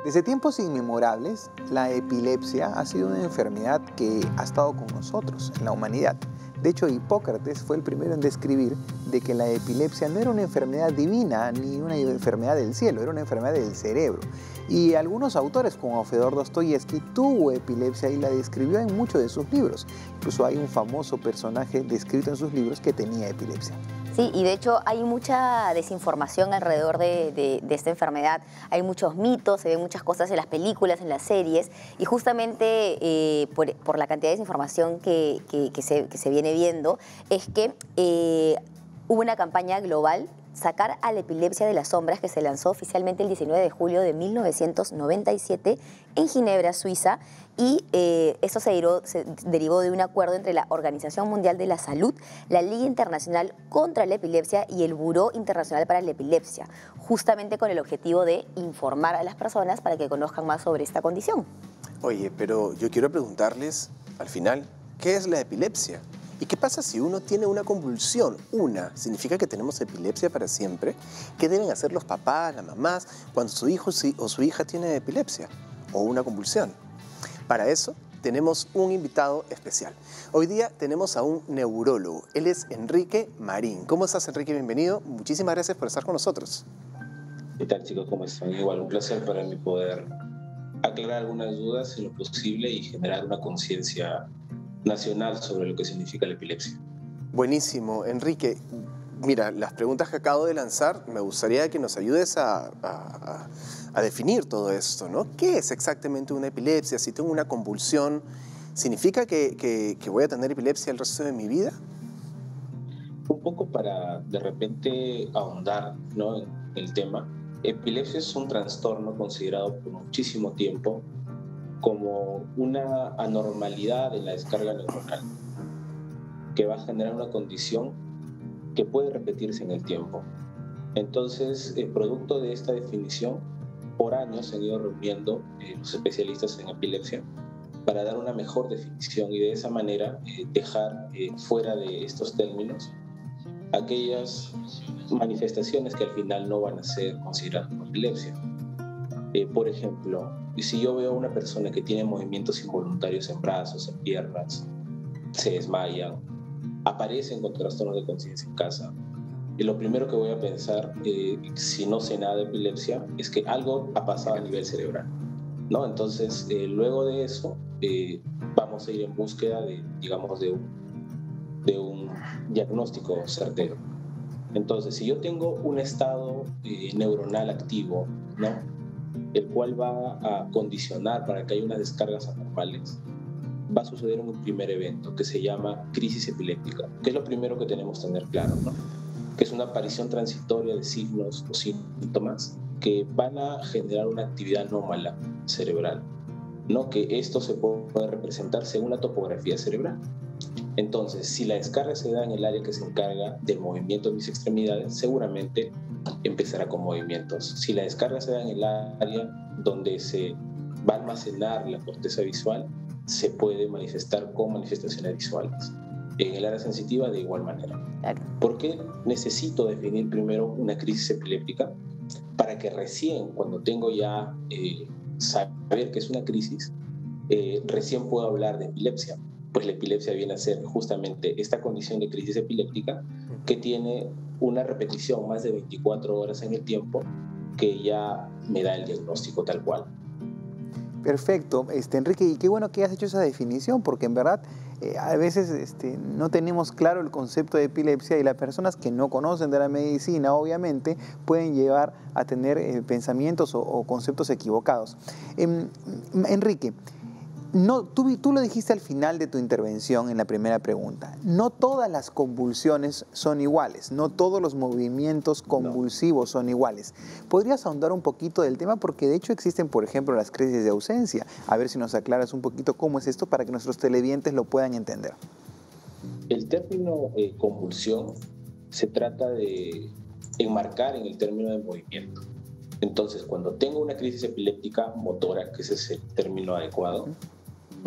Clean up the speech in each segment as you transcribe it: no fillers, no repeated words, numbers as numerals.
Desde tiempos inmemorables, la epilepsia ha sido una enfermedad que ha estado con nosotros, en la humanidad. De hecho, Hipócrates fue el primero en describir de que la epilepsia no era una enfermedad divina ni una enfermedad del cielo, era una enfermedad del cerebro. Y algunos autores, como Fedor Dostoyevsky, tuvo epilepsia y la describió en muchos de sus libros. Incluso hay un famoso personaje descrito en sus libros que tenía epilepsia. Sí, y de hecho hay mucha desinformación alrededor de esta enfermedad. Hay muchos mitos, se ven muchas cosas en las películas, en las series, y justamente por la cantidad de desinformación que se viene viendo, es que hubo una campaña global, Sacar a la epilepsia de las sombras, que se lanzó oficialmente el 19 de julio de 1997 en Ginebra, Suiza, y esto se derivó de un acuerdo entre la Organización Mundial de la Salud, la Liga Internacional contra la Epilepsia y el Buró Internacional para la Epilepsia, justamente con el objetivo de informar a las personas para que conozcan más sobre esta condición. Oye, pero yo quiero preguntarles, al final, ¿qué es la epilepsia? ¿Y qué pasa si uno tiene una convulsión? ¿Significa que tenemos epilepsia para siempre? ¿Qué deben hacer los papás, las mamás, cuando su hijo o su hija tiene epilepsia o una convulsión? Para eso tenemos un invitado especial. Hoy día tenemos a un neurólogo. Él es Enrique Marín. ¿Cómo estás, Enrique? Bienvenido. Muchísimas gracias por estar con nosotros. ¿Qué tal, chicos? ¿Cómo están? Igual, un placer para mí poder aclarar algunas dudas en lo posible y generar una conciencia nacional sobre lo que significa la epilepsia. Buenísimo. Enrique, mira, las preguntas que acabo de lanzar, me gustaría que nos ayudes a definir todo esto, ¿no? ¿Qué es exactamente una epilepsia? Si tengo una convulsión, ¿significa que voy a tener epilepsia el resto de mi vida? Un poco para, de repente, ahondar, ¿no?, en el tema. Epilepsia es un trastorno considerado por muchísimo tiempo como una anormalidad en la descarga neuronal que va a generar una condición que puede repetirse en el tiempo. Entonces, producto de esta definición, por años se han ido reuniendo los especialistas en epilepsia para dar una mejor definición y de esa manera dejar fuera de estos términos aquellas manifestaciones que al final no van a ser consideradas como epilepsia. Por ejemplo, si yo veo a una persona que tiene movimientos involuntarios en brazos, en piernas, se desmayan, aparecen con trastornos de conciencia en casa, y lo primero que voy a pensar, si no sé nada de epilepsia, es que algo ha pasado a nivel cerebral, ¿no? Entonces, luego de eso, vamos a ir en búsqueda de, digamos, de un diagnóstico certero. Entonces, si yo tengo un estado neuronal activo, ¿no?, el cual va a condicionar para que haya unas descargas anormales, va a suceder un primer evento que se llama crisis epiléptica, que es lo primero que tenemos que tener claro, ¿no?, que es una aparición transitoria de signos o síntomas que van a generar una actividad anómala cerebral, ¿no?, que esto se puede representar según la topografía cerebral. Entonces, si la descarga se da en el área que se encarga del movimiento de mis extremidades, seguramente empezará con movimientos. Si la descarga se da en el área donde se va a almacenar la corteza visual, se puede manifestar con manifestaciones visuales. En el área sensitiva, de igual manera. Claro. ¿Por qué necesito definir primero una crisis epiléptica? Para que recién, cuando tengo ya saber que es una crisis, recién puedo hablar de epilepsia. Pues la epilepsia viene a ser justamente esta condición de crisis epiléptica que tiene una repetición más de 24 horas en el tiempo que ya me da el diagnóstico tal cual. Perfecto, Enrique, y qué bueno que has hecho esa definición, porque en verdad a veces no tenemos claro el concepto de epilepsia y las personas que no conocen de la medicina, obviamente, pueden llevar a tener pensamientos o conceptos equivocados. Enrique, tú lo dijiste al final de tu intervención en la primera pregunta. No todas las convulsiones son iguales, no todos los movimientos convulsivos son iguales. ¿Podrías ahondar un poquito del tema? Porque de hecho existen, por ejemplo, las crisis de ausencia. A ver si nos aclaras un poquito cómo es esto para que nuestros televidentes lo puedan entender. El término convulsión se trata de enmarcar en el término de movimiento. Entonces, cuando tengo una crisis epiléptica motora, que ese es el término adecuado,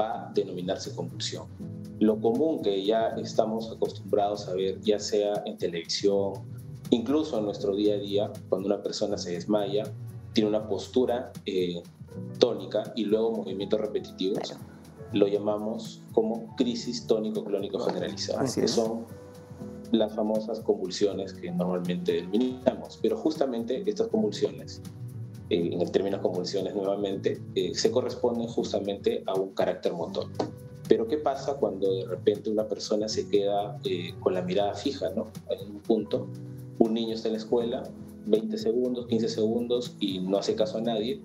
va a denominarse convulsión. Lo común que ya estamos acostumbrados a ver, ya sea en televisión, incluso en nuestro día a día, cuando una persona se desmaya, tiene una postura tónica y luego movimientos repetitivos, claro, lo llamamos como crisis tónico-clónico generalizada, que son las famosas convulsiones que normalmente denominamos. Pero justamente estas convulsiones, en el término convulsiones nuevamente, se corresponden justamente a un carácter motor. Pero ¿qué pasa cuando de repente una persona se queda con la mirada fija, ¿no?, en un punto? Un niño está en la escuela, 20 segundos, 15 segundos y no hace caso a nadie.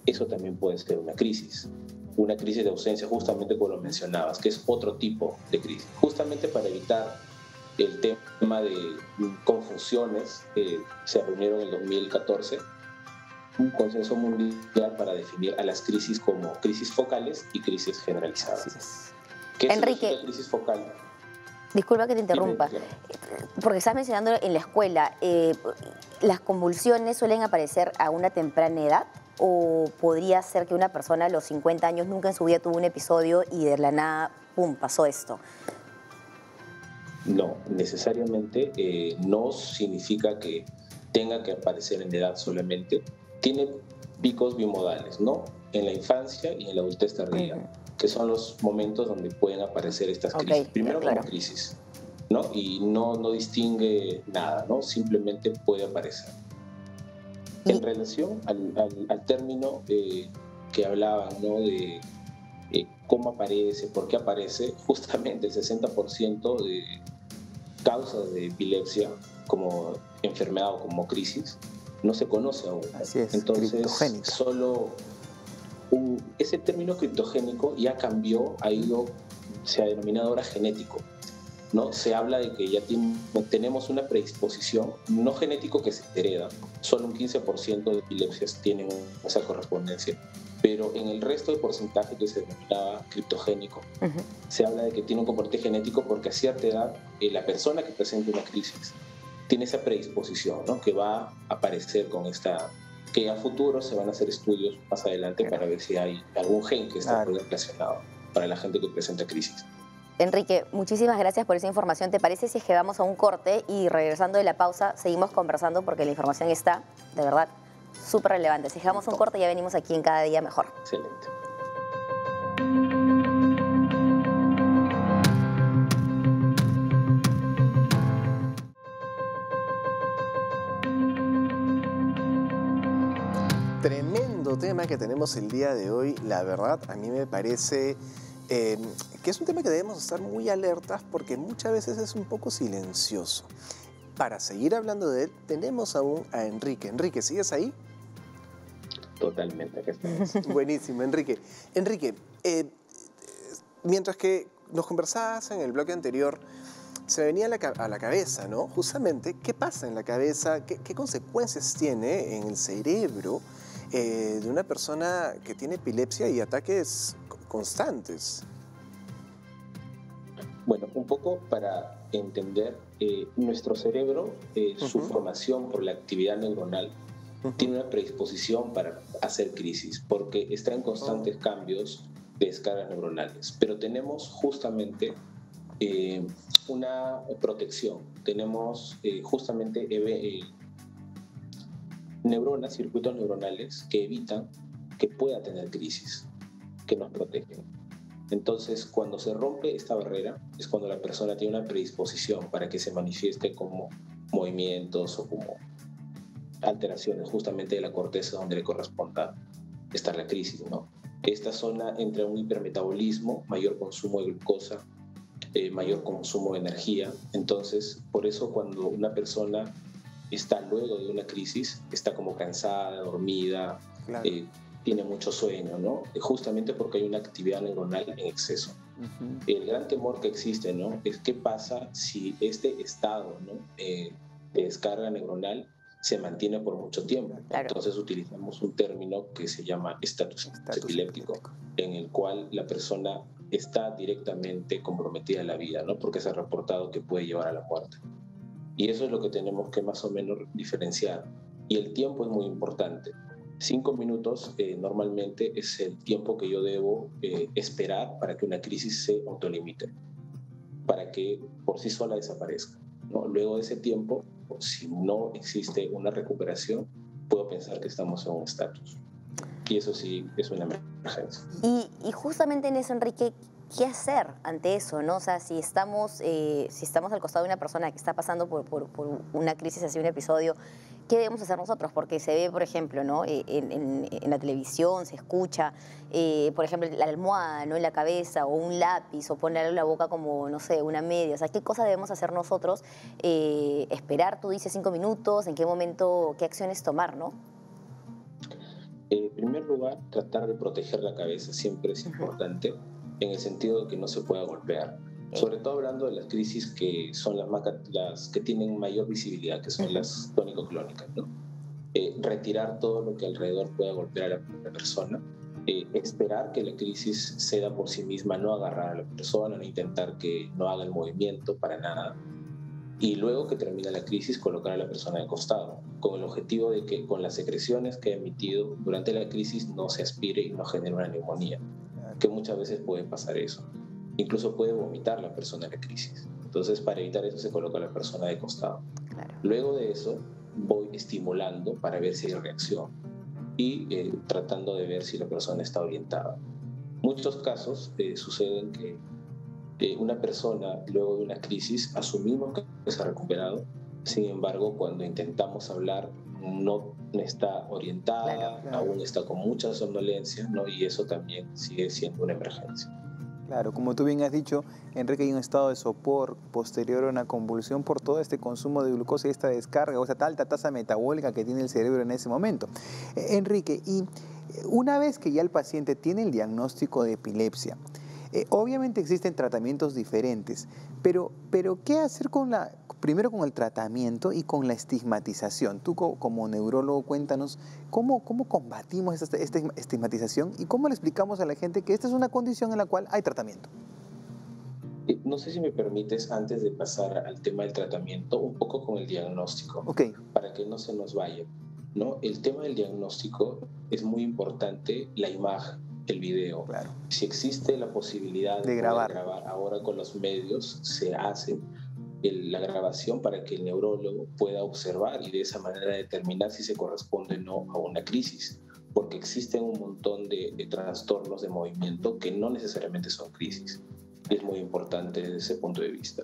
Eso también puede ser una crisis de ausencia, justamente como lo mencionabas, que es otro tipo de crisis. Justamente para evitar el tema de confusiones, se reunieron en el 2014 un consenso mundial para definir a las crisis como crisis focales y crisis generalizadas. ¿Qué Enrique, es una crisis focal? Disculpa que te interrumpa, porque estás mencionando en la escuela, ¿las convulsiones suelen aparecer a una temprana edad? ¿O podría ser que una persona a los 50 años nunca en su vida tuvo un episodio y de la nada, ¡pum!, pasó esto? No, necesariamente no significa que tenga que aparecer en edad solamente. Tiene picos bimodales, ¿no? En la infancia y en la adultez tardía, que son los momentos donde pueden aparecer estas crisis. Primero como crisis, ¿no? Y no distingue nada, ¿no? Simplemente puede aparecer. En relación al término que hablaban, ¿no?, de cómo aparece, por qué aparece, justamente el 60% de causas de epilepsia como enfermedad o como crisis no se conoce aún. Así es. Entonces, solo ese término criptogénico ya cambió, se ha denominado ahora genético, ¿no? Se habla de que ya tenemos una predisposición, no genético que se hereda, solo un 15% de epilepsias tienen esa correspondencia, pero en el resto de porcentaje que se denominaba criptogénico, se habla de que tiene un componente genético porque a cierta edad la persona que presenta una crisis tiene esa predisposición, ¿no?, que va a aparecer con esta, que a futuro se van a hacer estudios más adelante para ver si hay algún gen que está relacionado para la gente que presenta crisis. Enrique, muchísimas gracias por esa información. ¿Te parece si es que vamos a un corte y regresando de la pausa seguimos conversando porque la información está, de verdad, súper relevante? Si dejamos un corte ya venimos aquí en Cada Día Mejor. Excelente. Tremendo tema que tenemos el día de hoy. La verdad, a mí me parece que es un tema que debemos estar muy alertas porque muchas veces es un poco silencioso. Para seguir hablando de él, tenemos aún a Enrique. Enrique, ¿sigues ahí? Totalmente, acá estamos. Buenísimo, Enrique. Enrique, mientras que nos conversabas en el bloque anterior, se venía a la cabeza, ¿no? Justamente, ¿qué pasa en la cabeza? ¿Qué consecuencias tiene en el cerebro de una persona que tiene epilepsia y ataques constantes? Bueno, un poco para entender, nuestro cerebro, su formación por la actividad neuronal, tiene una predisposición para hacer crisis, porque está en constantes cambios de descargas neuronales. Pero tenemos justamente una protección. Tenemos justamente neuronas, circuitos neuronales que evitan que pueda tener crisis, que nos protegen. Entonces, cuando se rompe esta barrera, es cuando la persona tiene una predisposición para que se manifieste como movimientos o como alteraciones justamente de la corteza donde le corresponda estar la crisis, ¿no? Esta zona entra en un hipermetabolismo, mayor consumo de glucosa, mayor consumo de energía. Entonces, por eso cuando una persona está luego de una crisis, está como cansada, dormida, claro, tiene mucho sueño, ¿no? Justamente porque hay una actividad neuronal en exceso. El gran temor que existe, ¿no?, es qué pasa si este estado, ¿no?, de descarga neuronal se mantiene por mucho tiempo. Claro. Entonces utilizamos un término que se llama estatus epiléptico, en el cual la persona está directamente comprometida en la vida, ¿no?, porque se ha reportado que puede llevar a la muerte. Y eso es lo que tenemos que más o menos diferenciar. Y el tiempo es muy importante. 5 minutos normalmente es el tiempo que yo debo esperar para que una crisis se autolimite, para que por sí sola desaparezca, ¿no? Luego de ese tiempo, si no existe una recuperación, puedo pensar que estamos en un estatus. Y eso sí es una emergencia. Y justamente en eso, Enrique, ¿qué hacer ante eso, no? O sea, si estamos al costado de una persona que está pasando por una crisis, así un episodio, ¿qué debemos hacer nosotros? Porque se ve, por ejemplo, ¿no? En la televisión se escucha, por ejemplo, la almohada, ¿no? En la cabeza, o un lápiz, o ponerle en la boca como, no sé, una media. O sea, ¿qué cosa debemos hacer nosotros? Esperar, tú dices 5 minutos, ¿en qué momento, qué acciones tomar, no? En primer lugar, tratar de proteger la cabeza siempre es importante, en el sentido de que no se pueda golpear. Sobre todo hablando de las crisis que son las que tienen mayor visibilidad, que son las tónico-clónicas, ¿no? Retirar todo lo que alrededor pueda golpear a la persona, esperar que la crisis ceda por sí misma, no agarrar a la persona, no intentar que no haga el movimiento para nada, y luego que termina la crisis colocar a la persona de costado, con el objetivo de que con las secreciones que ha emitido durante la crisis no se aspire y no genere una neumonía, que muchas veces puede pasar eso. Incluso puede vomitar la persona en la crisis. Entonces, para evitar eso se coloca a la persona de costado. Claro. Luego de eso voy estimulando para ver si hay reacción y tratando de ver si la persona está orientada. Muchos casos suceden que una persona luego de una crisis asumimos que se ha recuperado, sin embargo cuando intentamos hablar no está orientada, Claro. aún está con mucha somnolencia, ¿no? Y eso también sigue siendo una emergencia. Claro, como tú bien has dicho, Enrique, hay un estado de sopor posterior a una convulsión por todo este consumo de glucosa y esta descarga, o esta alta tasa metabólica que tiene el cerebro en ese momento. Enrique, y una vez que ya el paciente tiene el diagnóstico de epilepsia, obviamente existen tratamientos diferentes, pero ¿qué hacer primero con el tratamiento y con la estigmatización? Tú como neurólogo, cuéntanos cómo combatimos esta estigmatización y cómo le explicamos a la gente que esta es una condición en la cual hay tratamiento. No sé si me permites, antes de pasar al tema del tratamiento, un poco con el diagnóstico, para que no se nos vaya, ¿no? El tema del diagnóstico es muy importante, la imagen, el video. Claro. Si existe la posibilidad de grabar ahora con los medios, se hace la grabación para que el neurólogo pueda observar y de esa manera determinar si se corresponde o no a una crisis, porque existen un montón de trastornos de movimiento que no necesariamente son crisis. Es muy importante desde ese punto de vista.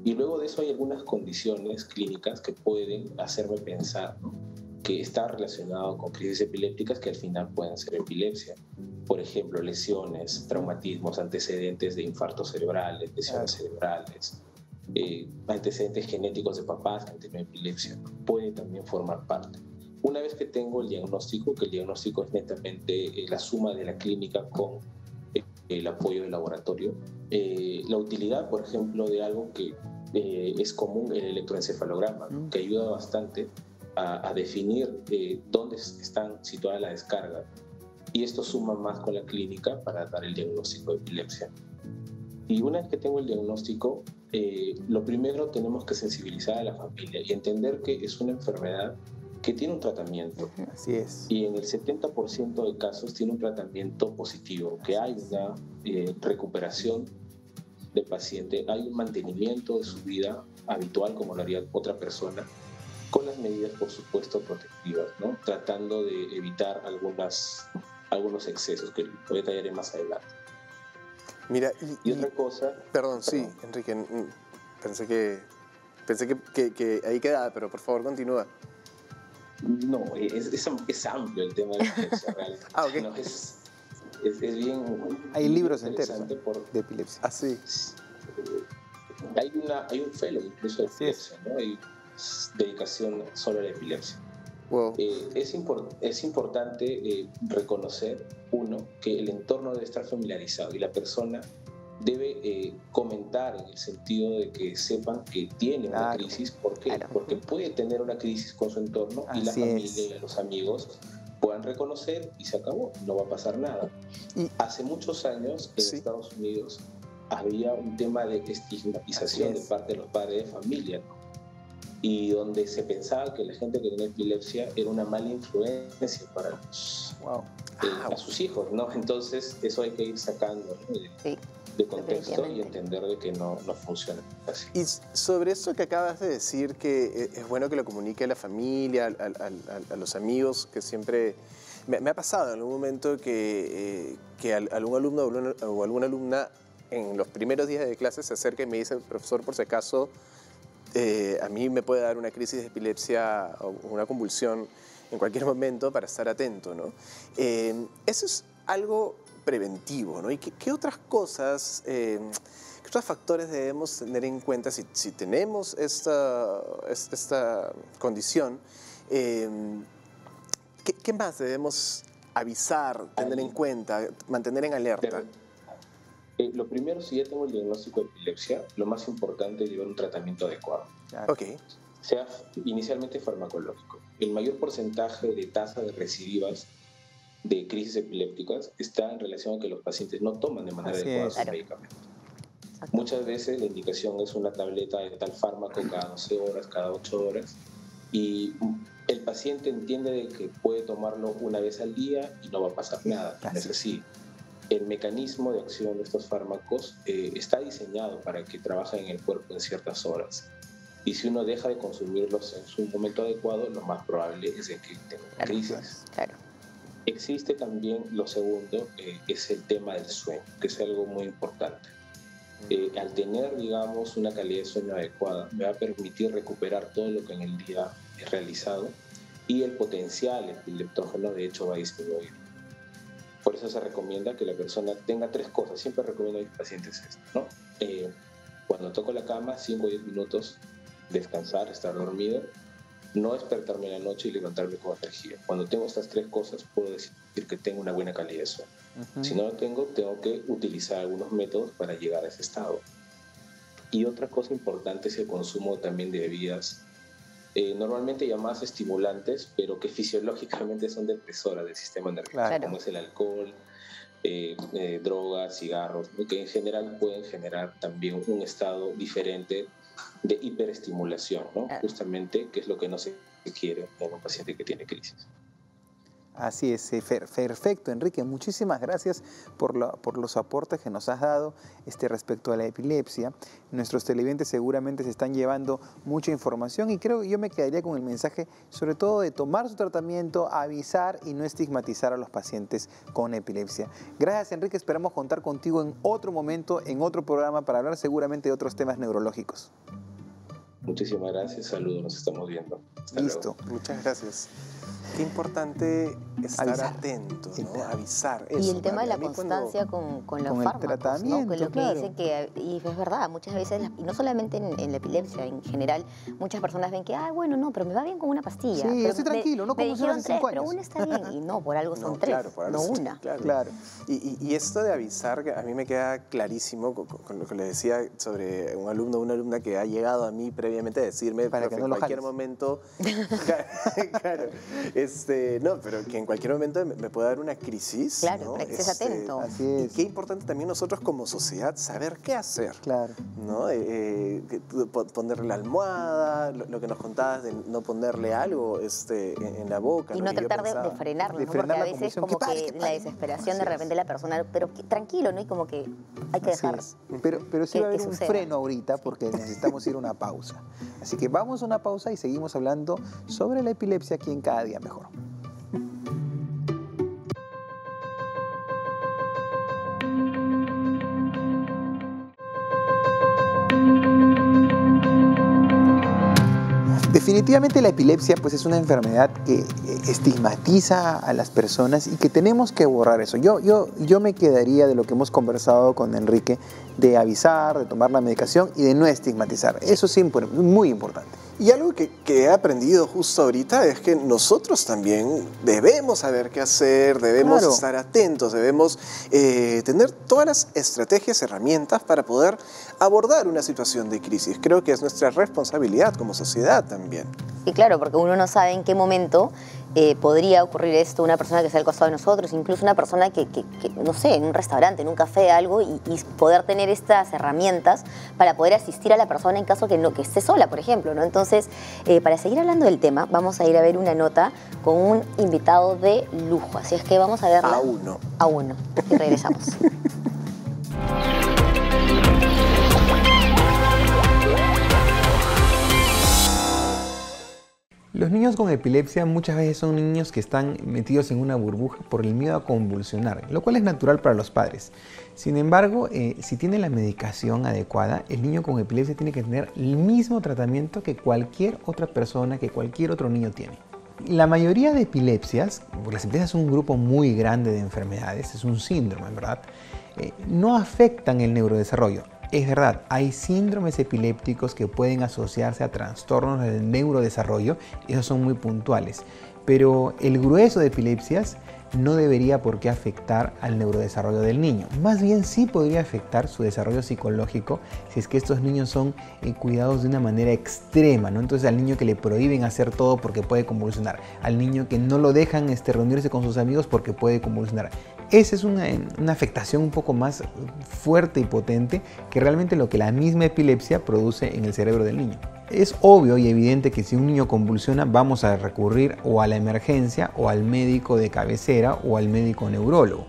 Y luego de eso hay algunas condiciones clínicas que pueden hacerme pensar, ¿no?, que está relacionado con crisis epilépticas que al final pueden ser epilepsia. Por ejemplo, lesiones, traumatismos, antecedentes de infartos cerebrales, lesiones cerebrales, antecedentes genéticos de papás que han tenido epilepsia, puede también formar parte. Una vez que tengo el diagnóstico, que el diagnóstico es netamente la suma de la clínica con el apoyo del laboratorio, la utilidad, por ejemplo, de algo que es común, el electroencefalograma, ¿no?, que ayuda bastante a definir dónde están situadas la descarga, y esto suma más con la clínica para dar el diagnóstico de epilepsia. Y una vez que tengo el diagnóstico, lo primero tenemos que sensibilizar a la familia y entender que es una enfermedad que tiene un tratamiento. Así es. Y en el 70% de casos tiene un tratamiento positivo, que hay una recuperación del paciente, hay un mantenimiento de su vida habitual como lo haría otra persona, con las medidas, por supuesto, protectivas, ¿no?, tratando de evitar algunos excesos que detallaré más adelante. Mira, y otra cosa... Perdón, sí, Enrique, pensé que ahí quedaba, pero por favor continúa. No, es amplio el tema de la epilepsia realmente. Ok. No, es bien... Hay libros enteros de epilepsia. Así. Hay un fellow incluso de epilepsia, ¿no? Hay dedicación solo a la epilepsia. Wow. Es importante reconocer, uno, que el entorno debe estar familiarizado y la persona debe comentar en el sentido de que sepan que tiene una crisis. ¿Por qué? Porque puede tener una crisis con su entorno y la familia y los amigos puedan reconocer y se acabó, no va a pasar nada. Hace muchos años en Estados Unidos había un tema de estigmatización de parte de los padres de familia, ¿no?, y donde se pensaba que la gente que tenía epilepsia era una mala influencia para los a sus hijos, ¿no? Entonces, eso hay que ir sacando, ¿no? Sí, de contexto y entender de que no funciona así. Y sobre eso que acabas de decir, que es bueno que lo comunique a la familia, a los amigos, que siempre... Me ha pasado en algún momento que algún alumno o alguna alumna en los primeros días de clase se acerca y me dice, profesor, por si acaso, a mí me puede dar una crisis de epilepsia o una convulsión en cualquier momento para estar atento, ¿no? Eso es algo preventivo, ¿no? ¿Y qué otras cosas, qué otros factores debemos tener en cuenta si tenemos esta condición? ¿Qué más debemos avisar, tener en cuenta, mantener en alerta? Lo primero, si ya tengo el diagnóstico de epilepsia, lo más importante es llevar un tratamiento adecuado. Ok. Sea inicialmente farmacológico. El mayor porcentaje de tasa de recidivas de crisis epilépticas está en relación a que los pacientes no toman de manera adecuada sus medicamentos. Muchas veces la indicación es una tableta de tal fármaco cada 12 horas, cada 8 horas, y el paciente entiende de que puede tomarlo una vez al día y no va a pasar nada. No es así. El mecanismo de acción de estos fármacos está diseñado para que trabajen en el cuerpo en ciertas horas. Y si uno deja de consumirlos en su momento adecuado, lo más probable es que tenga una crisis. Claro. Existe también lo segundo, es el tema del sueño, que es algo muy importante. Al tener, digamos, una calidad de sueño adecuada, me va a permitir recuperar todo lo que en el día he realizado y el potencial epileptógeno, de hecho, va a disminuir. Por eso se recomienda que la persona tenga 3 cosas. Siempre recomiendo a mis pacientes esto, ¿no? Cuando toco la cama, 5 o 10 minutos, descansar, estar dormido, no despertarme en la noche y levantarme con energía. Cuando tengo estas 3 cosas, puedo decir que tengo una buena calidad de sueño. Si no lo tengo que utilizar algunos métodos para llegar a ese estado. Y otra cosa importante es el consumo también de bebidas, normalmente llamadas estimulantes, pero que fisiológicamente son depresoras del sistema nervioso, como es el alcohol, drogas, cigarros, que en general pueden generar también un estado diferente de hiperestimulación, ¿no? Justamente, que es lo que no se quiere en un paciente que tiene crisis. Así es, perfecto, Enrique. Muchísimas gracias por los aportes que nos has dado respecto a la epilepsia. Nuestros televidentes seguramente se están llevando mucha información y creo que yo me quedaría con el mensaje sobre todo de tomar su tratamiento, avisar y no estigmatizar a los pacientes con epilepsia. Gracias, Enrique. Esperamos contar contigo en otro momento, en otro programa para hablar seguramente de otros temas neurológicos. Muchísimas gracias. Saludos. Nos estamos viendo. Hasta Listo. luego. Muchas gracias. Qué importante estar atento, ¿no? Avisar. Y el tema de la constancia con los fármacos, tratamiento, ¿no? Con lo que dicen que, y es verdad, muchas veces, y no solamente en la epilepsia, en general, muchas personas ven que, bueno, no, pero me va bien con una pastilla. Sí, pero estoy tranquilo, no como si hace 5 años. Pero una está bien, y no, por algo son 3, no una. Claro. Y esto de avisar, a mí me queda clarísimo con lo que le decía sobre un alumno o una alumna que ha llegado a mí previamente a decirme para que no en cualquier momento... Claro. No, pero que en cualquier momento me puede dar una crisis. Claro, ¿no? para que estés atento. Así es. Y qué importante también nosotros como sociedad saber qué hacer. Claro. ¿No? Ponerle la almohada, lo que nos contabas de no ponerle algo en la boca. Y no tratar de frenarlo, ¿no? Porque a veces como que la desesperación de repente la persona, pero tranquilo, ¿no? Y como que hay que dejar. Pero sí va a haber un freno ahorita porque necesitamos ir a una pausa. Así que vamos a una pausa y seguimos hablando sobre la epilepsia aquí en Cada Día Mejor. Definitivamente la epilepsia pues, es una enfermedad que estigmatiza a las personas y que tenemos que borrar eso. Yo me quedaría de lo que hemos conversado con Enrique, de avisar, de tomar la medicación y de no estigmatizar. Eso sí es muy importante. Y algo que he aprendido justo ahorita es que nosotros también debemos saber qué hacer, debemos estar atentos, debemos tener todas las estrategias, herramientas para poder abordar una situación de crisis. Creo que es nuestra responsabilidad como sociedad también. Y claro, porque uno no sabe en qué momento podría ocurrir esto una persona que está al costado de nosotros, incluso una persona que no sé, en un restaurante, en un café, algo, y poder tener estas herramientas para poder asistir a la persona en caso que esté sola, por ejemplo, ¿no? Entonces, para seguir hablando del tema, vamos a ir a ver una nota con un invitado de lujo. Así es que vamos a verla. A uno. Y regresamos. Los niños con epilepsia muchas veces son niños que están metidos en una burbuja por el miedo a convulsionar, lo cual es natural para los padres. Sin embargo, si tiene la medicación adecuada, el niño con epilepsia tiene que tener el mismo tratamiento que cualquier otra persona, que cualquier otro niño tiene. La mayoría de epilepsias, porque las epilepsias son un grupo muy grande de enfermedades, es un síndrome, ¿verdad? No afectan el neurodesarrollo. Es verdad, hay síndromes epilépticos que pueden asociarse a trastornos del neurodesarrollo, esos son muy puntuales, pero el grueso de epilepsias no debería por qué afectar al neurodesarrollo del niño. Más bien sí podría afectar su desarrollo psicológico si es que estos niños son cuidados de una manera extrema, ¿no? Entonces al niño que le prohíben hacer todo porque puede convulsionar, al niño que no lo dejan reunirse con sus amigos porque puede convulsionar. Esa es una afectación un poco más fuerte y potente que realmente lo que la misma epilepsia produce en el cerebro del niño. Es obvio y evidente que si un niño convulsiona vamos a recurrir o a la emergencia o al médico de cabecera o al médico neurólogo.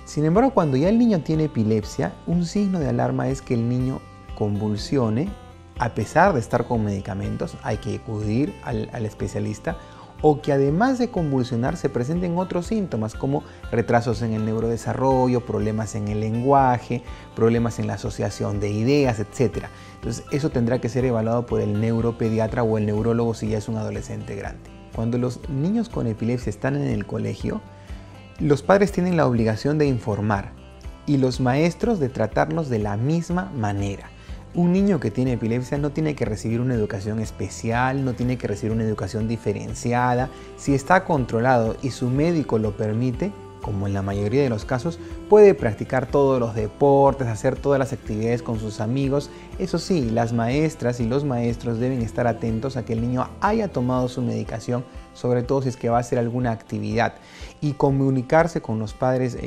Sin embargo, cuando ya el niño tiene epilepsia, un signo de alarma es que el niño convulsione a pesar de estar con medicamentos, hay que acudir al especialista, o que además de convulsionar se presenten otros síntomas como retrasos en el neurodesarrollo, problemas en el lenguaje, problemas en la asociación de ideas, etc. Entonces eso tendrá que ser evaluado por el neuropediatra o el neurólogo si ya es un adolescente grande. Cuando los niños con epilepsia están en el colegio, los padres tienen la obligación de informar y los maestros de tratarlos de la misma manera. Un niño que tiene epilepsia no tiene que recibir una educación especial, no tiene que recibir una educación diferenciada. Si está controlado y su médico lo permite, como en la mayoría de los casos, puede practicar todos los deportes, hacer todas las actividades con sus amigos. Eso sí, las maestras y los maestros deben estar atentos a que el niño haya tomado su medicación, sobre todo si es que va a hacer alguna actividad, y comunicarse con los padres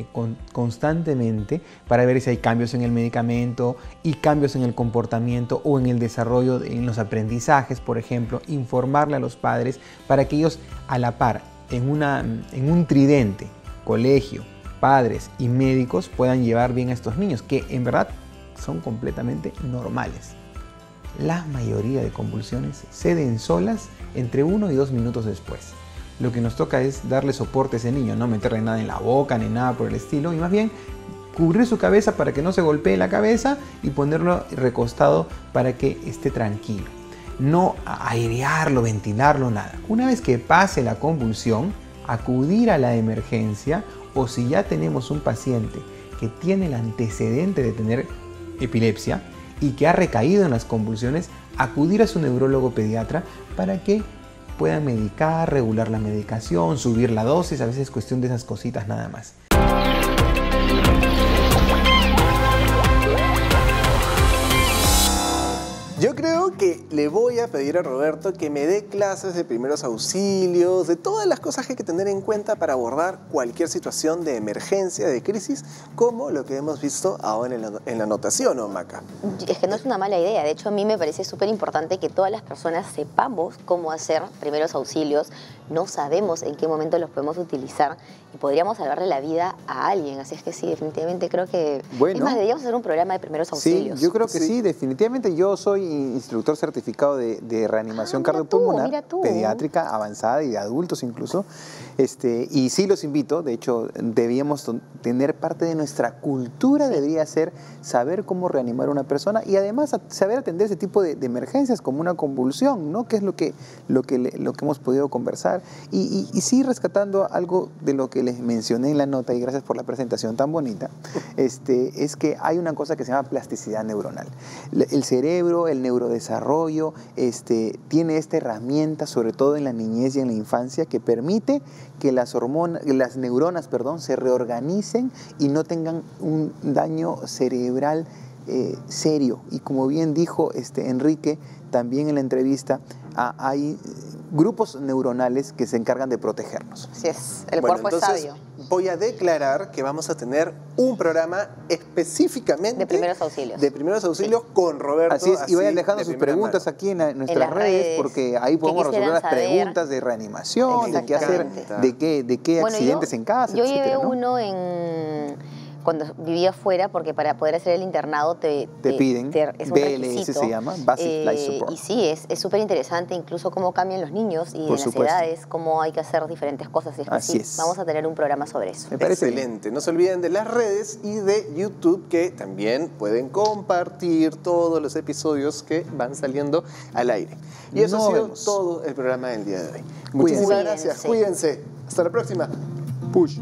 constantemente para ver si hay cambios en el medicamento y cambios en el comportamiento o en el desarrollo, en los aprendizajes, por ejemplo, informarle a los padres para que ellos a la par, en un tridente, colegio, padres y médicos, puedan llevar bien a estos niños, que en verdad son completamente normales. La mayoría de convulsiones ceden solas entre 1 y 2 minutos después. Lo que nos toca es darle soporte a ese niño, no meterle nada en la boca ni nada por el estilo, y más bien cubrir su cabeza para que no se golpee la cabeza y ponerlo recostado para que esté tranquilo. No airearlo, ventilarlo, nada. Una vez que pase la convulsión, acudir a la emergencia, o si ya tenemos un paciente que tiene el antecedente de tener epilepsia y que ha recaído en las convulsiones, acudir a su neurólogo pediatra para que puedan medicar, regular la medicación, subir la dosis, a veces es cuestión de esas cositas nada más. Yo creo que le voy a pedir a Roberto que me dé clases de primeros auxilios, de todas las cosas que hay que tener en cuenta para abordar cualquier situación de emergencia, de crisis, como lo que hemos visto ahora en la anotación, ¿no, Maca? Es que no es una mala idea. De hecho, a mí me parece súper importante que todas las personas sepamos cómo hacer primeros auxilios. No sabemos en qué momento los podemos utilizar y podríamos salvarle la vida a alguien. Así es que sí, definitivamente creo que... Bueno, es más, deberíamos hacer un programa de primeros auxilios. Sí, yo creo que sí, definitivamente. Yo soy instructor certificado de reanimación cardiopulmonar, pediátrica avanzada y de adultos incluso. Y sí los invito, de hecho, debíamos tener parte de nuestra cultura, debería ser saber cómo reanimar a una persona y además saber atender ese tipo de emergencias como una convulsión, ¿no? Que es lo que hemos podido conversar. Y sí, rescatando algo de lo que les mencioné en la nota, y gracias por la presentación tan bonita, es que hay una cosa que se llama plasticidad neuronal. El cerebro, el neurodesarrollo, tiene esta herramienta, sobre todo en la niñez y en la infancia, que permite que las neuronas, se reorganicen y no tengan un daño cerebral serio. Y como bien dijo Enrique también en la entrevista, hay grupos neuronales que se encargan de protegernos. Así es, el Bueno, cuerpo es entonces, sabio. voy a declarar que vamos a tener un programa específicamente De primeros auxilios. de primeros auxilios con Roberto. Así es, y vayan dejando de sus primera preguntas mano. aquí en nuestras las redes, redes, porque ahí podemos que resolver las quisieran saber. preguntas de reanimación, de qué hacer, Exactamente. de qué Bueno, accidentes en casa, yo etcétera, llevé ¿no? uno cuando vivía fuera, porque para poder hacer el internado te piden, es un BLS requisito. se llama, Basic Life Support. Y sí, es súper interesante, incluso cómo cambian los niños y Por en las supuesto. edades, cómo hay que hacer diferentes cosas. Y Así sí, es. vamos a tener un programa sobre eso. Me parece bien. Excelente. No se olviden de las redes y de YouTube, que también pueden compartir todos los episodios que van saliendo al aire. Y eso Nos ha sido vemos. todo el programa del día de hoy. Muchísimas Cuídense. gracias. Cuídense. Hasta la próxima. Push.